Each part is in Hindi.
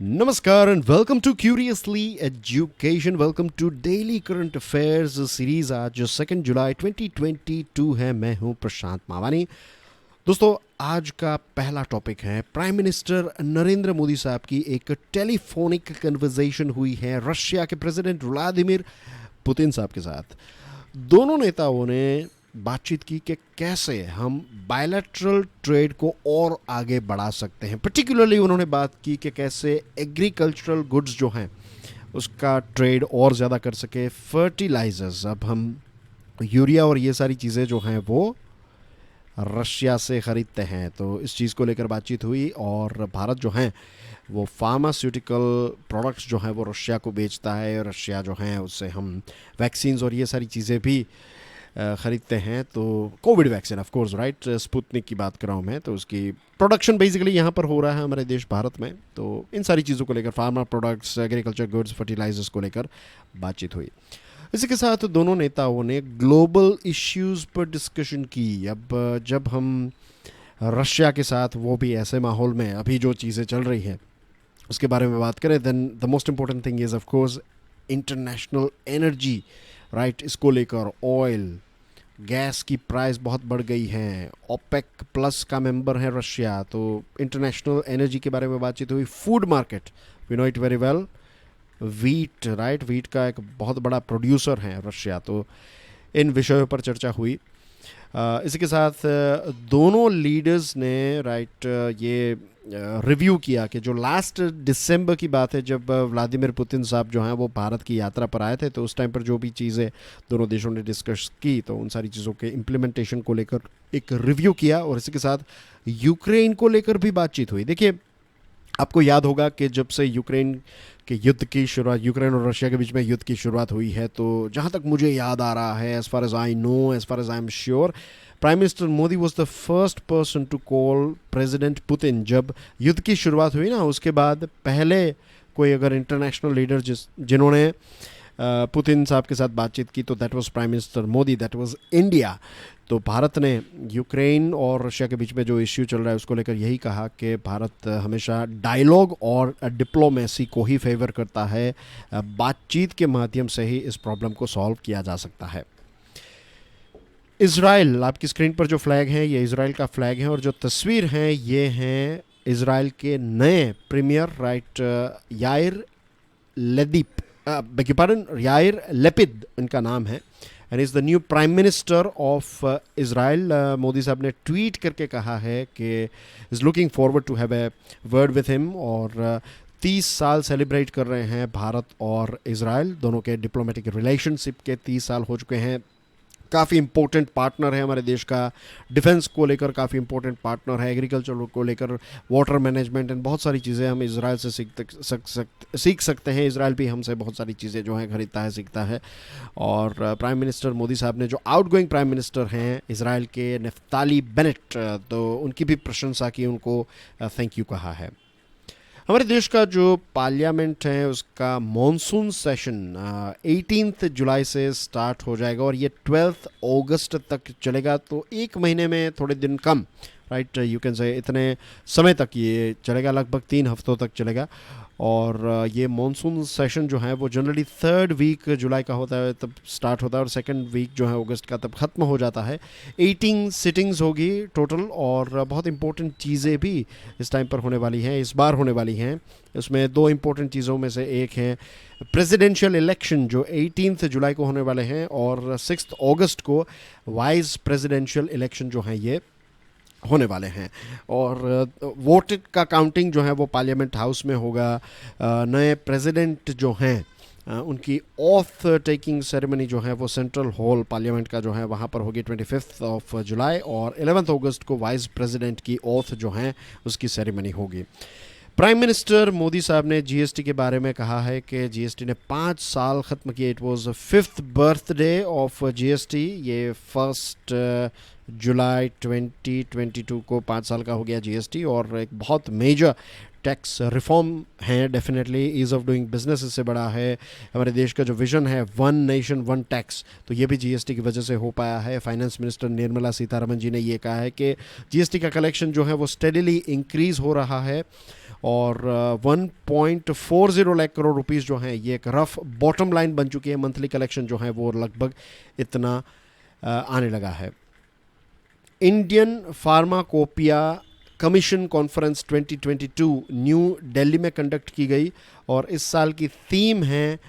नमस्कार and welcome to curiously education. Welcome to daily current affairs series. आज जो 2 जुलाई 2022 है, मैं हूं प्रशांत मावानी। दोस्तों, आज का पहला टॉपिक है प्राइम मिनिस्टर नरेंद्र मोदी साहब की एक टेलीफोनिक कन्वर्सेशन हुई है रशिया के प्रेसिडेंट व्लादिमीर पुतिन साहब के साथ। दोनों नेताओं ने बातचीत की कि कैसे हम बायलैटरल ट्रेड को और आगे बढ़ा सकते हैं। पर्टिकुलरली उन्होंने बात की कि कैसे एग्रीकल्चरल गुड्स जो हैं उसका ट्रेड और ज़्यादा कर सके। फर्टिलाइजर्स, अब हम यूरिया और ये सारी चीज़ें जो हैं वो रशिया से ख़रीदते हैं, तो इस चीज़ को लेकर बातचीत हुई। और भारत जो है वो फार्मास्यूटिकल प्रोडक्ट्स जो हैं वो रशिया को बेचता है। रशिया जो है उससे हम वैक्सीन्स और ये सारी चीज़ें भी ख़रीदते हैं। तो Covid vaccine, of course, right, Sputnik की बात कर रहा हूँ मैं, तो उसकी प्रोडक्शन बेसिकली यहाँ पर हो रहा है हमारे देश भारत में। तो इन सारी चीज़ों को लेकर, pharma products, agriculture goods, fertilizers को लेकर बातचीत हुई। इसी के साथ दोनों नेताओं ने ग्लोबल इश्यूज़ पर डिस्कशन की। अब जब हम रशिया के साथ, वो भी ऐसे माहौल में अभी जो चीज़ें चल रही हैं उसके बारे में बात करें, then the most important thing is of course international energy, right. इसको लेकर ऑयल, गैस की प्राइस बहुत बढ़ गई है। ओपेक प्लस का मेंबर है रशिया, तो इंटरनेशनल एनर्जी के बारे में बातचीत हुई। Food market, we know it very well, wheat, right, wheat का एक बहुत बड़ा प्रोड्यूसर है रशिया। तो इन विषयों पर चर्चा हुई। इसी के साथ दोनों लीडर्स ने, राइट, ये रिव्यू किया कि जो लास्ट दिसंबर की बात है, जब व्लादिमीर पुतिन साहब जो हैं वो भारत की यात्रा पर आए थे, तो उस टाइम पर जो भी चीज़ें दोनों देशों ने डिस्कस की, तो उन सारी चीज़ों के इम्प्लीमेंटेशन को लेकर एक रिव्यू किया। और इसी के साथ यूक्रेन को लेकर भी बातचीत हुई। देखिए, आपको याद होगा कि जब से यूक्रेन के युद्ध की शुरुआत, यूक्रेन और रशिया के बीच में युद्ध की शुरुआत हुई है, तो जहाँ तक मुझे याद आ रहा है, as far as I know, as far as I am sure, prime minister Modi was the first person to call president Putin. जब युद्ध की शुरुआत हुई ना, उसके बाद पहले कोई अगर इंटरनेशनल लीडर जिन्होंने पुतिन साहब के साथ बातचीत की, तो that was prime minister Modi, that was India. तो भारत ने यूक्रेन और रशिया के बीच में जो इश्यू चल रहा है उसको लेकर यही कहा कि भारत हमेशा डायलॉग और डिप्लोमेसी को ही फेवर करता है। बातचीत के माध्यम से ही इस प्रॉब्लम को सॉल्व किया जा सकता है। इज़राइल, आपकी स्क्रीन पर जो फ्लैग है ये इज़राइल का फ्लैग है, और जो तस्वीर है ये हैं इज़राइल के नए premier, right, Yair Lapid, Yair Lapid इनका नाम है, and is the new prime minister of Israel. Modi साहब ने ट्वीट करके कहा है कि is looking forward to have a word with him. और 30 साल सेलिब्रेट कर रहे हैं भारत और इज़राइल, दोनों के डिप्लोमेटिक रिलेशनशिप के 30 साल हो चुके हैं। काफ़ी इंपॉर्टेंट पार्टनर है हमारे देश का, डिफेंस को लेकर काफ़ी इंपॉर्टेंट पार्टनर है, एग्रीकल्चर को लेकर, वाटर मैनेजमेंट एंड बहुत सारी चीज़ें हम इज़राइल से सीख सकते हैं। इज़राइल भी हमसे बहुत सारी चीज़ें जो हैं खरीदता है, सीखता है। और प्राइम मिनिस्टर मोदी साहब ने, जो आउटगोइंग प्राइम मिनिस्टर हैं इज़राइल के, नफ्ताली बेनेट, तो उनकी भी प्रशंसा की, उनको थैंक यू कहा है। हमारे देश का जो पार्लियामेंट है उसका मॉनसून सेशन 18 जुलाई से स्टार्ट हो जाएगा और ये 12 अगस्त तक चलेगा। तो एक महीने में थोड़े दिन कम, राइट, यू कैन से, इतने समय तक ये चलेगा, लगभग 3 हफ्तों तक चलेगा। और ये मॉनसून सेशन जो है वो जनरली 3rd वीक जुलाई का होता है, तब स्टार्ट होता है, और 2nd वीक जो है अगस्त का तब ख़त्म हो जाता है। 18 सिटिंग्स होगी टोटल, और बहुत इंपॉर्टेंट चीज़ें भी इस टाइम पर होने वाली हैं, इस बार होने वाली हैं। उसमें 2 इंपॉर्टेंट चीज़ों में से एक है प्रेसिडेंशियल इलेक्शन जो 18 जुलाई को होने वाले हैं, और 6 अगस्त को वाइस प्रेसिडेंशियल इलेक्शन जो हैं ये होने वाले हैं। और वोट का काउंटिंग जो है वो पार्लियामेंट हाउस में होगा। नए प्रेसिडेंट जो हैं उनकी ऑथ टेकिंग सेरेमनी जो है वो सेंट्रल हॉल पार्लियामेंट का जो है वहाँ पर होगी 25 जुलाई, और 11 अगस्त को वाइस प्रेसिडेंट की ऑथ जो है उसकी सेरेमनी होगी। प्राइम मिनिस्टर मोदी साहब ने जीएसटी के बारे में कहा है कि जीएसटी ने 5 साल ख़त्म किए। It was 5th birthday of GST. ये 1 जुलाई 2022 को 5 साल का हो गया जीएसटी, और एक बहुत मेजर टैक्स रिफॉर्म है। Definitely ease of doing business इससे बड़ा है। हमारे देश का जो विजन है, 1 नेशन 1 टैक्स, तो ये भी जीएसटी की वजह से हो पाया है। फाइनेंस मिनिस्टर निर्मला सीतारमण जी ने ये कहा है कि जीएसटी का कलेक्शन जो है वो स्टेडीली इंक्रीज़ हो रहा है, और 1.40 लाख करोड़ रुपीस जो हैं ये एक रफ बॉटम लाइन बन चुकी है। मंथली कलेक्शन जो है वो लगभग इतना आने लगा है। Indian pharmacopoeia commission conference 2022 new Delhi में कंडक्ट की गई और इस साल की थीम है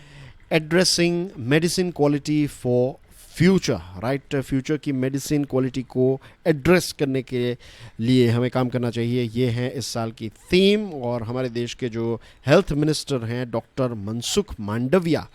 addressing medicine quality for future, right. Future की मेडिसिन क्वालिटी को एड्रेस करने के लिए हमें काम करना चाहिए, ये है इस साल की थीम। और हमारे देश के जो हेल्थ मिनिस्टर हैं डॉक्टर मनसुख मांडविया,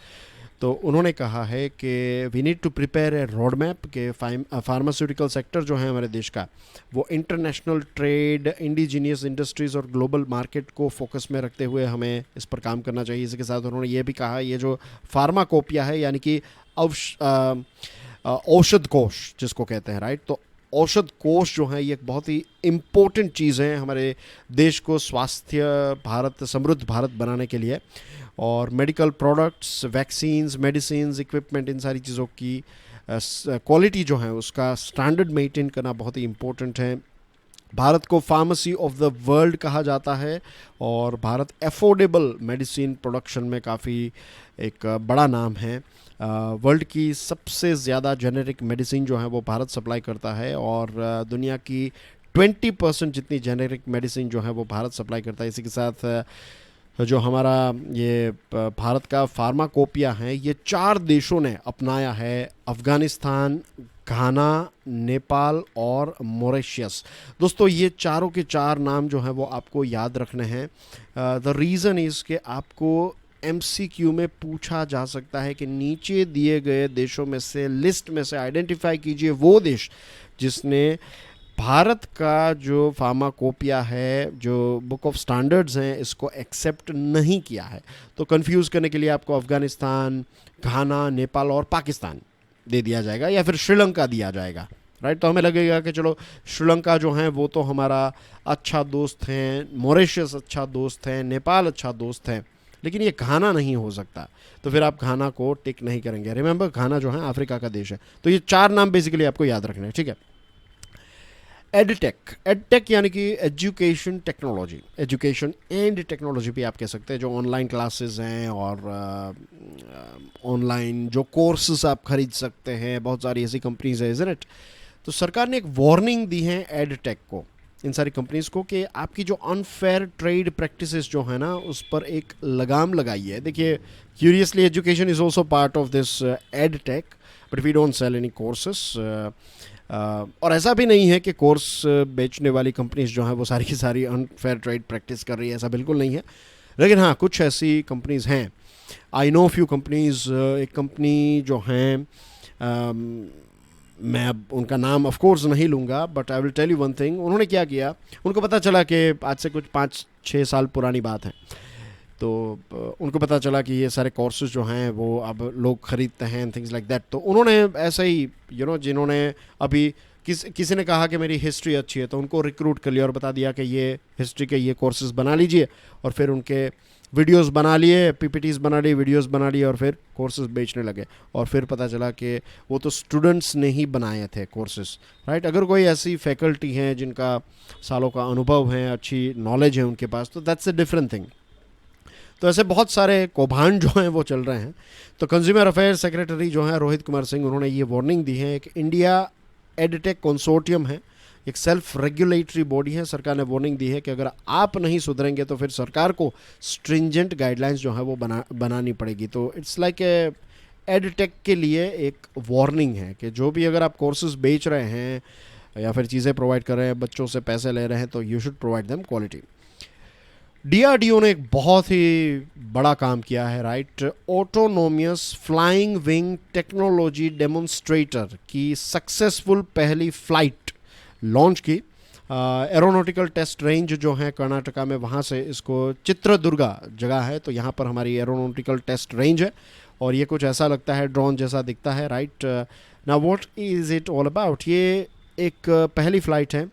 तो उन्होंने कहा है कि we need to prepare a road map के फार्मास्यूटिकल सेक्टर जो है हमारे देश का वो इंटरनेशनल ट्रेड, इंडिजीनियस इंडस्ट्रीज़ और ग्लोबल मार्केट को फोकस में रखते हुए हमें इस पर काम करना चाहिए। इसके साथ उन्होंने ये भी कहा ये जो फार्माकोपिया है यानी कि औषध कोश जिसको कहते हैं, राइट, तो औषध कोश जो है ये एक बहुत ही इम्पोर्टेंट चीज़ है हमारे देश को स्वास्थ्य भारत, समृद्ध भारत बनाने के लिए। और medical products, vaccines, medicines, equipment, इन सारी चीज़ों की क्वालिटी जो है उसका स्टैंडर्ड मेंटेन करना बहुत ही इम्पोर्टेंट है। भारत को फार्मेसी ऑफ द वर्ल्ड कहा जाता है और भारत एफोर्डेबल मेडिसिन प्रोडक्शन में काफ़ी एक बड़ा नाम है। वर्ल्ड की सबसे ज़्यादा जेनेरिक मेडिसिन जो है वो भारत सप्लाई करता है और दुनिया की 20% जितनी जेनेरिक मेडिसिन जो है वो भारत सप्लाई करता है। इसी के साथ जो हमारा ये भारत का फार्माकोपिया है ये 4 देशों ने अपनाया है, अफ़गानिस्तान, घाना, नेपाल और मॉरिशस। दोस्तों ये चारों के 4 नाम जो हैं वो आपको याद रखने हैं। द रीज़न इज़ कि आपको MCQ में पूछा जा सकता है कि नीचे दिए गए देशों में से लिस्ट में से आइडेंटिफाई कीजिए वो देश जिसने भारत का जो फार्माकोपिया है, जो बुक ऑफ स्टैंडर्ड्स हैं, इसको एक्सेप्ट नहीं किया है। तो कंफ्यूज करने के लिए आपको अफ़गानिस्तान, घाना, नेपाल और पाकिस्तान दे दिया जाएगा या फिर श्रीलंका दिया जाएगा, राइट। तो हमें लगेगा कि चलो श्रीलंका जो है वो तो हमारा अच्छा दोस्त हैं, मॉरिशस अच्छा दोस्त है, नेपाल अच्छा दोस्त है, लेकिन ये घाना नहीं हो सकता। तो फिर आप घाना को टिक नहीं करेंगे। रिमेंबर घाना जो है अफ्रीका का देश है। तो ये 4 नाम बेसिकली आपको याद रखने हैं, ठीक है। एडटेक यानी कि education technology, education and technology भी आप कह सकते हैं। जो ऑनलाइन क्लासेस हैं और ऑनलाइन जो कोर्सेज आप खरीद सकते हैं, बहुत सारी ऐसी कंपनीज है, इज़न्ट इट। तो सरकार ने एक वार्निंग दी है एडटेक को, इन सारी कंपनीज को, कि आपकी जो अनफेयर ट्रेड प्रैक्टिसेस जो है ना उस पर एक लगाम लगाई है। देखिए, curiously education is also part of this edtech, but we don't sell any courses. और ऐसा भी नहीं है कि कोर्स बेचने वाली कंपनीज जो हैं वो सारी की सारी अनफेयर ट्रेड प्रैक्टिस कर रही है, ऐसा बिल्कुल नहीं है। लेकिन हाँ, कुछ ऐसी कंपनीज हैं। I know few companies. एक कंपनी जो हैं, मैं अब उनका नाम ऑफ कोर्स नहीं लूँगा, but I will tell you one thing. उन्होंने क्या किया, उनको पता चला कि आज से कुछ 5-6 साल पुरानी बात है, तो उनको पता चला कि ये सारे कोर्सेज जो हैं वो अब लोग ख़रीदते हैं, थिंग्स लाइक दैट। तो उन्होंने ऐसा ही जिन्होंने अभी किसी ने कहा कि मेरी हिस्ट्री अच्छी है, तो उनको रिक्रूट कर लिया और बता दिया कि ये हिस्ट्री के ये कोर्सेज बना लीजिए, और फिर उनके वीडियोस बना लिए, PPTs बना ली, वीडियोस बना लिए, और फिर कोर्सेज बेचने लगे। और फिर पता चला कि वो तो स्टूडेंट्स ने ही बनाए थे कोर्सेज, राइट। अगर कोई ऐसी फैकल्टी हैं जिनका सालों का अनुभव है, अच्छी नॉलेज है उनके पास, तो दैट्स अ डिफरेंट थिंग। तो ऐसे बहुत सारे कौभांड जो हैं वो चल रहे हैं। तो कंज्यूमर अफेयर्स सेक्रेटरी जो हैं रोहित कुमार सिंह, उन्होंने ये वार्निंग दी है। एक इंडिया एडटेक कंसोर्टियम है, एक सेल्फ रेगुलेटरी बॉडी है। सरकार ने वार्निंग दी है कि अगर आप नहीं सुधरेंगे तो फिर सरकार को स्ट्रिंजेंट गाइडलाइंस जो है वो बनानी पड़ेगी। तो इट्स लाइक एडटेक के लिए एक वार्निंग है कि जो भी अगर आप कोर्सेज बेच रहे हैं या फिर चीज़ें प्रोवाइड कर रहे हैं, बच्चों से पैसे ले रहे हैं, तो you should provide them quality. DRDO ने एक बहुत ही बड़ा काम किया है, right. Autonomous flying wing technology demonstrator की सक्सेसफुल पहली फ्लाइट लॉन्च की। एरोनॉटिकल टेस्ट रेंज जो है कर्नाटका में, वहाँ से इसको चित्रदुर्गा जगह है, तो यहाँ पर हमारी एरोनॉटिकल टेस्ट रेंज है। और ये कुछ ऐसा लगता है, ड्रोन जैसा दिखता है, right. Now what is it all about. ये एक पहली फ़्लाइट है,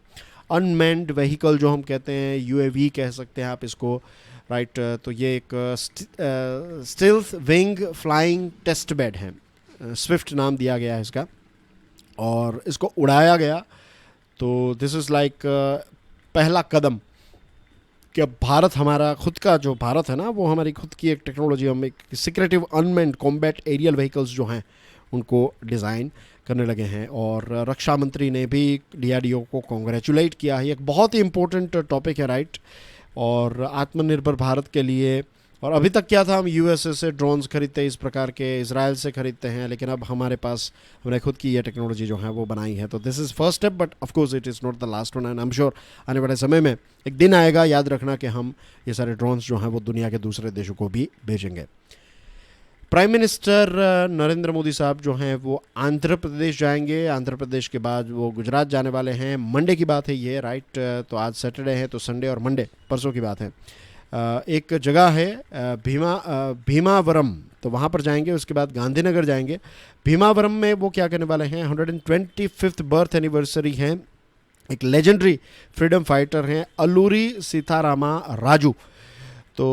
अनमैन्ड व्हीकल जो हम कहते हैं, UAV कह सकते हैं आप इसको, राइट। तो ये एक stealth wing flying test bed है, स्विफ्ट नाम दिया गया है इसका, और इसको उड़ाया गया। तो दिस इज़ लाइक पहला कदम कि अब भारत हमारा खुद का जो भारत है ना, वो हमारी खुद की एक टेक्नोलॉजी, हम एक secretive unmanned combat aerial vehicles जो हैं उनको डिज़ाइन करने लगे हैं। और रक्षा मंत्री ने भी डीआरडीओ को कॉन्ग्रेचुलेट किया है। एक बहुत ही इंपॉर्टेंट टॉपिक है, राइट। और आत्मनिर्भर भारत के लिए, और अभी तक क्या था, हम यूएसए से ड्रोन्स खरीदते इस प्रकार के, इसराइल से खरीदते हैं, लेकिन अब हमारे पास हमने खुद की ये टेक्नोलॉजी जो है वो बनाई है। तो this is first step, but of course it is not the last one. And I am sure आने वाले समय में एक दिन आएगा, याद रखना, कि हम ये सारे ड्रोन्स जो हैं वो दुनिया के दूसरे देशों को भी भेजेंगे। प्राइम मिनिस्टर नरेंद्र मोदी साहब जो हैं वो आंध्र प्रदेश जाएंगे। आंध्र प्रदेश के बाद वो गुजरात जाने वाले हैं। मंडे की बात है ये, राइट। तो आज सैटरडे है, तो संडे और मंडे परसों की बात है। एक जगह है भीमावरम, तो वहाँ पर जाएंगे। उसके बाद गांधीनगर जाएंगे। भीमावरम में वो क्या करने वाले हैं, 125th बर्थ एनिवर्सरी है। एक लेजेंडरी फ्रीडम फाइटर हैं अल्लूरी सीतारामा राजू। तो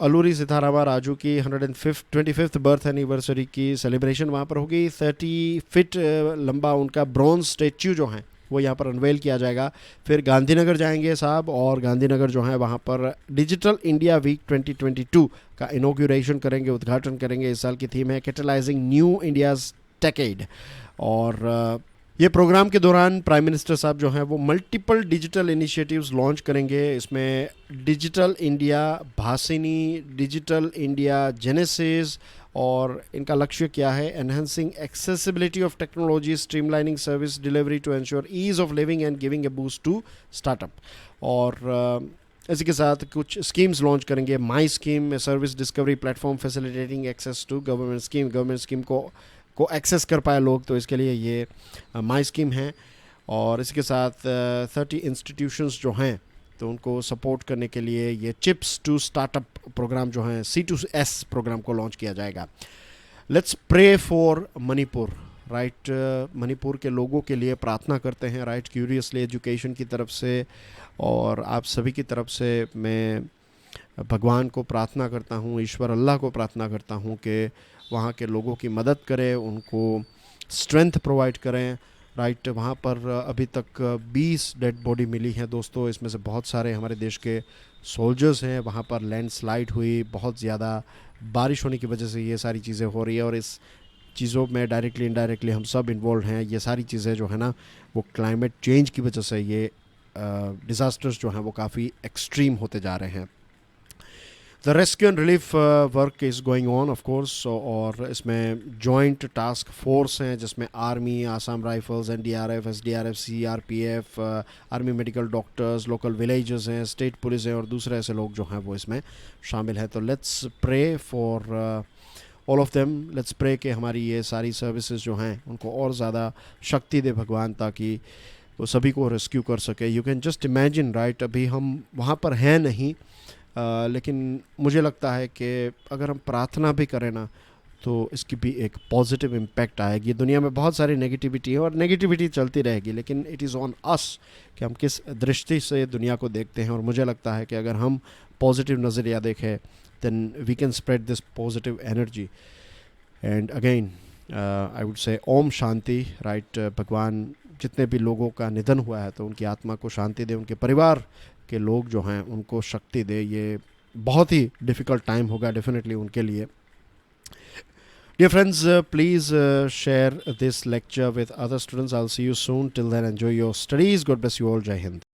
अल्लूरी सीतारामा राजू की 125th बर्थ एनिवर्सरी की सेलिब्रेशन वहाँ पर होगी। 30 फीट लंबा उनका ब्रॉन्ज स्टेच्यू जो है वो यहाँ पर अनवेल किया जाएगा। फिर गांधीनगर जाएंगे साहब, और गांधीनगर जो है वहाँ पर डिजिटल इंडिया वीक 2022 का इनॉग्रेशन करेंगे, उद्घाटन करेंगे। इस साल की थीम है कैटलाइजिंग न्यू इंडियाज़ टेकेड। और ये प्रोग्राम के दौरान प्राइम मिनिस्टर साहब जो हैं वो मल्टीपल डिजिटल इनिशिएटिव्स लॉन्च करेंगे। इसमें digital India Bhashini, digital India genesis, और इनका लक्ष्य क्या है, enhancing accessibility of technology, streamlining service delivery to ensure ease of living and giving a boost to startup. और इसी के साथ कुछ स्कीम्स लॉन्च करेंगे। My scheme, service discovery platform facilitating access to government scheme को एक्सेस कर पाए लोग, तो इसके लिए ये माई स्कीम है। और इसके साथ 30 इंस्टीट्यूशंस जो हैं तो उनको सपोर्ट करने के लिए ये चिप्स टू स्टार्टअप प्रोग्राम जो है, C2S प्रोग्राम को लॉन्च किया जाएगा। Let's pray for Manipur, right. Manipur के लोगों के लिए प्रार्थना करते हैं, राइट। क्यूरियसली एजुकेशन की तरफ से और आप सभी की तरफ से मैं भगवान को प्रार्थना करता हूँ, ईश्वर अल्लाह को प्रार्थना करता हूँ कि वहाँ के लोगों की मदद करें, उनको स्ट्रेंथ प्रोवाइड करें, राइट। वहाँ पर अभी तक 20 डेड बॉडी मिली है दोस्तों। इसमें से बहुत सारे हमारे देश के सोल्जर्स हैं। वहाँ पर लैंडस्लाइड हुई, बहुत ज़्यादा बारिश होने की वजह से ये सारी चीज़ें हो रही है, और इस चीज़ों में डायरेक्टली इनडायरेक्टली हम सब इन्वॉल्व हैं। ये सारी चीज़ें जो है ना वो क्लाइमेट चेंज की वजह से ये डिज़ास्टर्स जो हैं वो काफ़ी एक्सट्रीम होते जा रहे हैं। The rescue and relief work is going on off course, और इसमें जॉइंट टास्क फोर्स हैं जिसमें army, Assam rifles, NDRF, SDRF, CRPF, army medical doctors, local villages हैं, स्टेट पुलिस हैं, और दूसरे ऐसे लोग जो हैं वो इसमें शामिल हैं। तो let's pray for all of them. Let's pray कि हमारी ये सारी सर्विसेज जो हैं उनको और ज़्यादा शक्ति दे भगवान, ताकि वो सभी को रेस्क्यू कर सके। You can just imagine, right. अभी हम वहाँ पर हैं नहीं, लेकिन मुझे लगता है कि अगर हम प्रार्थना भी करें ना तो इसकी भी एक पॉजिटिव इम्पैक्ट आएगी। दुनिया में बहुत सारी नेगेटिविटी है और नेगेटिविटी चलती रहेगी, लेकिन इट इज़ ऑन अस कि हम किस दृष्टि से दुनिया को देखते हैं। और मुझे लगता है कि अगर हम पॉजिटिव नज़रिया देखें then we can spread this positive energy. And again I would say Om Shanti, right. भगवान जितने भी लोगों का निधन हुआ है तो उनकी आत्मा को शांति दे, उनके परिवार के लोग जो हैं उनको शक्ति दे। ये बहुत ही डिफ़िकल्ट टाइम होगा डेफिनेटली उनके लिए। Dear friends, please share this lecture with other students. I'll see you soon. Till then, enjoy your studies. God bless you all. Jai Hind.